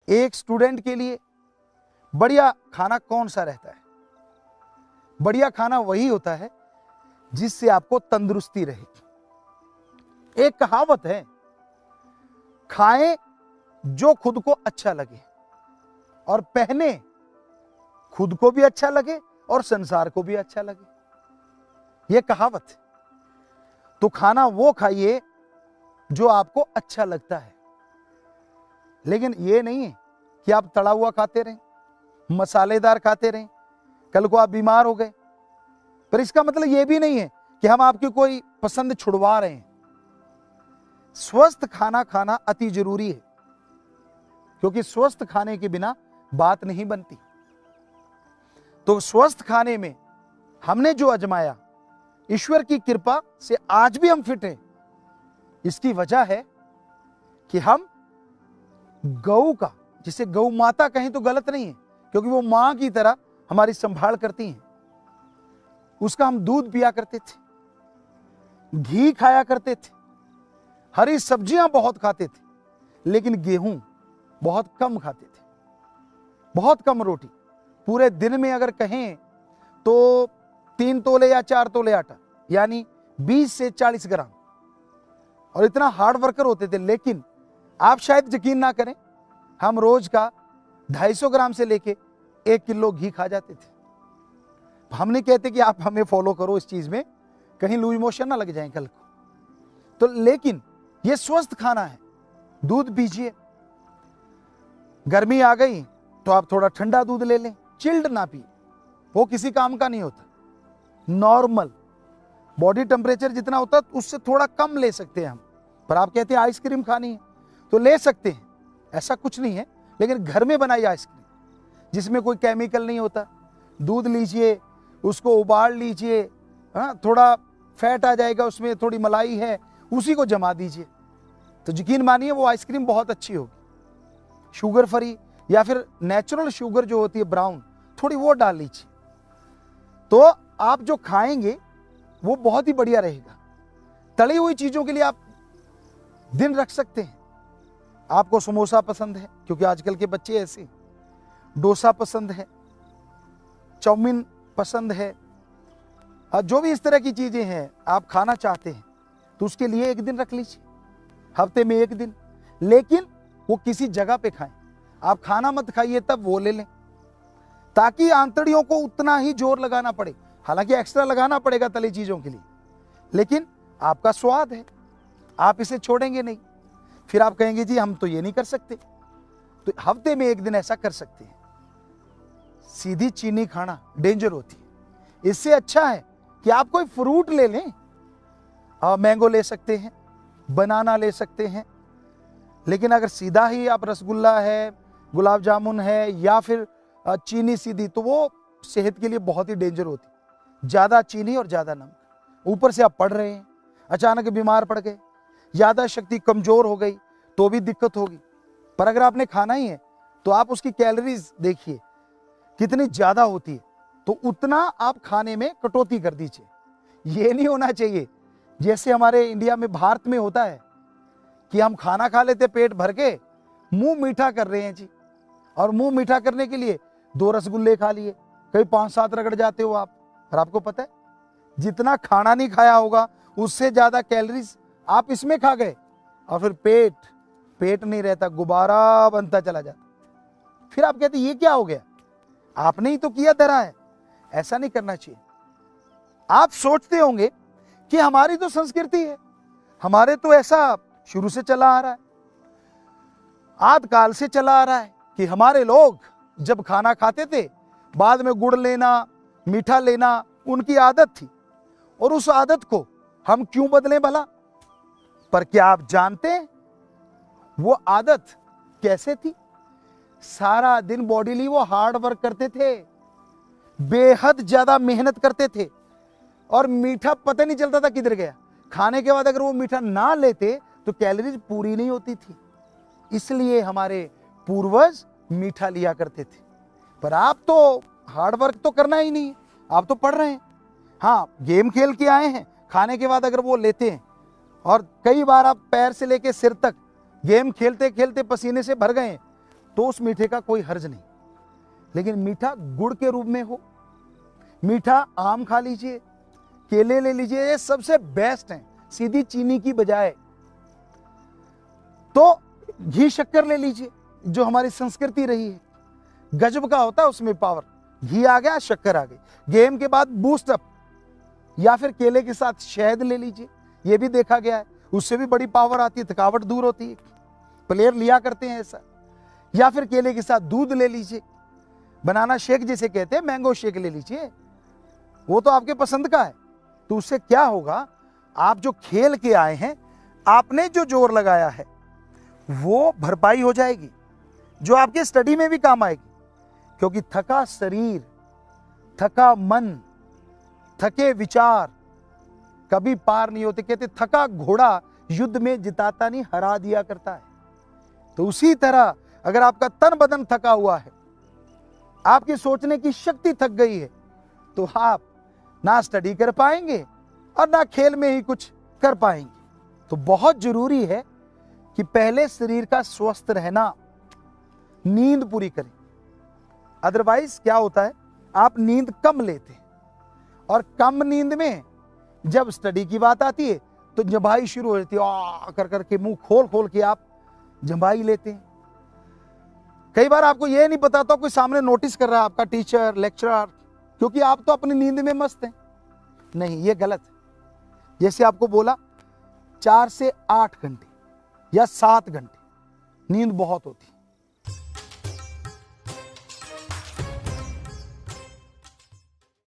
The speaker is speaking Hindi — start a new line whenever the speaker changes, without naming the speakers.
एक स्टूडेंट के लिए बढ़िया खाना कौन सा रहता है? बढ़िया खाना वही होता है जिससे आपको तंदुरुस्ती रहे। एक कहावत है, खाएं जो खुद को अच्छा लगे और पहने खुद को भी अच्छा लगे और संसार को भी अच्छा लगे। यह कहावत है। तो खाना वो खाइए जो आपको अच्छा लगता है, लेकिन ये नहीं है कि आप तड़ा हुआ खाते रहें, मसालेदार खाते रहें, कल को आप बीमार हो गए। पर इसका मतलब ये भी नहीं है कि हम आपकी कोई पसंद छुड़वा रहे हैं। स्वस्थ खाना खाना अति जरूरी है, क्योंकि स्वस्थ खाने के बिना बात नहीं बनती। तो स्वस्थ खाने में हमने जो आजमाया, ईश्वर की कृपा से आज भी हम फिट हैं। इसकी वजह है कि हम गौ का, जिसे गौ माता कहें तो गलत नहीं है, क्योंकि वो मां की तरह हमारी संभाल करती हैं। उसका हम दूध पिया करते थे, घी खाया करते थे, हरी सब्जियां बहुत खाते थे, लेकिन गेहूं बहुत कम खाते थे, बहुत कम रोटी। पूरे दिन में अगर कहें तो 3 तोले या 4 तोले आटा, यानी 20 से 40 ग्राम। और इतना हार्ड वर्कर होते थे। लेकिन आप शायद यकीन ना करें, हम रोज का 250 ग्राम से लेके 1 किलो घी खा जाते थे। हम नहीं कहते कि आप हमें फॉलो करो इस चीज में, कहीं लूज मोशन ना लग जाए कल को। तो लेकिन ये स्वस्थ खाना है। दूध पीजिए, गर्मी आ गई तो आप थोड़ा ठंडा दूध ले लें, चिल्ड ना पिए, वो किसी काम का नहीं होता। नॉर्मल बॉडी टेम्परेचर जितना होता है उससे थोड़ा कम ले सकते हैं हम। पर आप कहते हैं आइसक्रीम खानी है तो ले सकते हैं, ऐसा कुछ नहीं है। लेकिन घर में बनाई आइसक्रीम जिसमें कोई केमिकल नहीं होता। दूध लीजिए, उसको उबाल लीजिए, थोड़ा फैट आ जाएगा उसमें, थोड़ी मलाई है, उसी को जमा दीजिए, तो यकीन मानिए वो आइसक्रीम बहुत अच्छी होगी। शुगर फ्री या फिर नेचुरल शुगर जो होती है ब्राउन, थोड़ी वो डाल लीजिए, तो आप जो खाएंगे वो बहुत ही बढ़िया रहेगा। तली हुई चीजों के लिए आप दिन रख सकते हैं। आपको समोसा पसंद है, क्योंकि आजकल के बच्चे ऐसे, डोसा पसंद है, चाउमीन पसंद है, जो भी इस तरह की चीजें हैं आप खाना चाहते हैं, तो उसके लिए एक दिन रख लीजिए, हफ्ते में 1 दिन। लेकिन वो किसी जगह पे खाएं। आप खाना मत खाइए तब वो ले लें, ताकि आंतड़ियों को उतना ही जोर लगाना पड़े। हालांकि एक्स्ट्रा लगाना पड़ेगा तली चीजों के लिए, लेकिन आपका स्वाद है, आप इसे छोड़ेंगे नहीं। फिर आप कहेंगे जी हम तो ये नहीं कर सकते, तो हफ्ते में 1 दिन ऐसा कर सकते हैं। सीधी चीनी खाना डेंजर होती है। इससे अच्छा है कि आप कोई फ्रूट ले लें, मैंगो ले सकते हैं, बनाना ले सकते हैं। लेकिन अगर सीधा ही आप रसगुल्ला है, गुलाब जामुन है, या फिर चीनी सीधी, तो वो सेहत के लिए बहुत ही डेंजर होती है। ज्यादा चीनी और ज्यादा नमक, ऊपर से आप पढ़ रहे हैं, अचानक बीमार पड़ गए, ज्यादा शक्ति कमजोर हो गई तो भी दिक्कत होगी। पर अगर आपने खाना ही है तो आप उसकी कैलोरीज देखिए कितनी ज्यादा होती है, तो उतना आप खाने में कटौती कर दीजिए। ये नहीं होना चाहिए जैसे हमारे इंडिया में, भारत में होता है कि हम खाना खा लेते पेट भर के, मुंह मीठा कर रहे हैं जी, और मुंह मीठा करने के लिए 2 रसगुल्ले खा लिए, कहीं 5-7 रगड़ जाते हो आप। और आपको पता है जितना खाना नहीं खाया होगा उससे ज्यादा कैलोरीज आप इसमें खा गए, और फिर पेट नहीं रहता, गुब्बारा बनता चला जाता। फिर आप कहते ये क्या हो गया, आपने ही तो किया धरा है। ऐसा नहीं करना चाहिए। आप सोचते होंगे कि हमारी तो संस्कृति है, हमारे तो ऐसा शुरू से चला आ रहा है, आदिकाल से चला आ रहा है कि हमारे लोग जब खाना खाते थे बाद में गुड़ लेना, मीठा लेना उनकी आदत थी, और उस आदत को हम क्यों बदलें भला। पर क्या आप जानते हैं वो आदत कैसे थी? सारा दिन बॉडीली वो हार्ड वर्क करते थे, बेहद ज्यादा मेहनत करते थे, और मीठा पता नहीं चलता था किधर गया। खाने के बाद अगर वो मीठा ना लेते तो कैलोरीज पूरी नहीं होती थी, इसलिए हमारे पूर्वज मीठा लिया करते थे। पर आप तो हार्ड वर्क तो करना ही नहीं है, आप तो पढ़ रहे हैं। हाँ, गेम खेल के आए हैं, खाने के बाद अगर वो लेते हैं, और कई बार आप पैर से लेके सिर तक गेम खेलते खेलते पसीने से भर गए, तो उस मीठे का कोई हर्ज नहीं। लेकिन मीठा गुड़ के रूप में हो, मीठा आम खा लीजिए, केले ले लीजिए, ये सबसे बेस्ट है सीधी चीनी की बजाय। तो घी शक्कर ले लीजिए, जो हमारी संस्कृति रही है, गजब का होता है उसमें पावर। घी आ गया, शक्कर आ गई, गेम के बाद बूस्ट अप। या फिर केले के साथ शहद ले लीजिए, ये भी देखा गया है, उससे भी बड़ी पावर आती है, थकावट दूर होती है, प्लेयर लिया करते हैं ऐसा। या फिर केले के साथ दूध ले लीजिए, बनाना शेक जिसे कहते हैं, मैंगो शेक ले लीजिए, वो तो आपके पसंद का है। तो उससे क्या होगा, आप जो खेल के आए हैं, आपने जो जोर लगाया है वो भरपाई हो जाएगी, जो आपके स्टडी में भी काम आएगी। क्योंकि थका शरीर, थका मन, थके विचार कभी पार नहीं होते। कहते थका घोड़ा युद्ध में जिताता नहीं, हरा दिया करता है। तो उसी तरह अगर आपका तन बदन थका हुआ है, आपकी सोचने की शक्ति थक गई है, तो आप ना स्टडी कर पाएंगे और ना खेल में ही कुछ कर पाएंगे। तो बहुत जरूरी है कि पहले शरीर का स्वस्थ रहना, नींद पूरी करें। अदरवाइज क्या होता है, आप नींद कम लेते हैं, और कम नींद में जब स्टडी की बात आती है तो जंभाई शुरू हो जाती है, आ कर करके मुंह खोल खोल के आप जंभाई लेते हैं। कई बार आपको यह नहीं पता था कोई सामने नोटिस कर रहा है, आपका टीचर, लेक्चरर, क्योंकि आप तो अपनी नींद में मस्त हैं। नहीं, ये गलत है। जैसे आपको बोला 4 से 8 घंटे या 7 घंटे नींद बहुत होती है।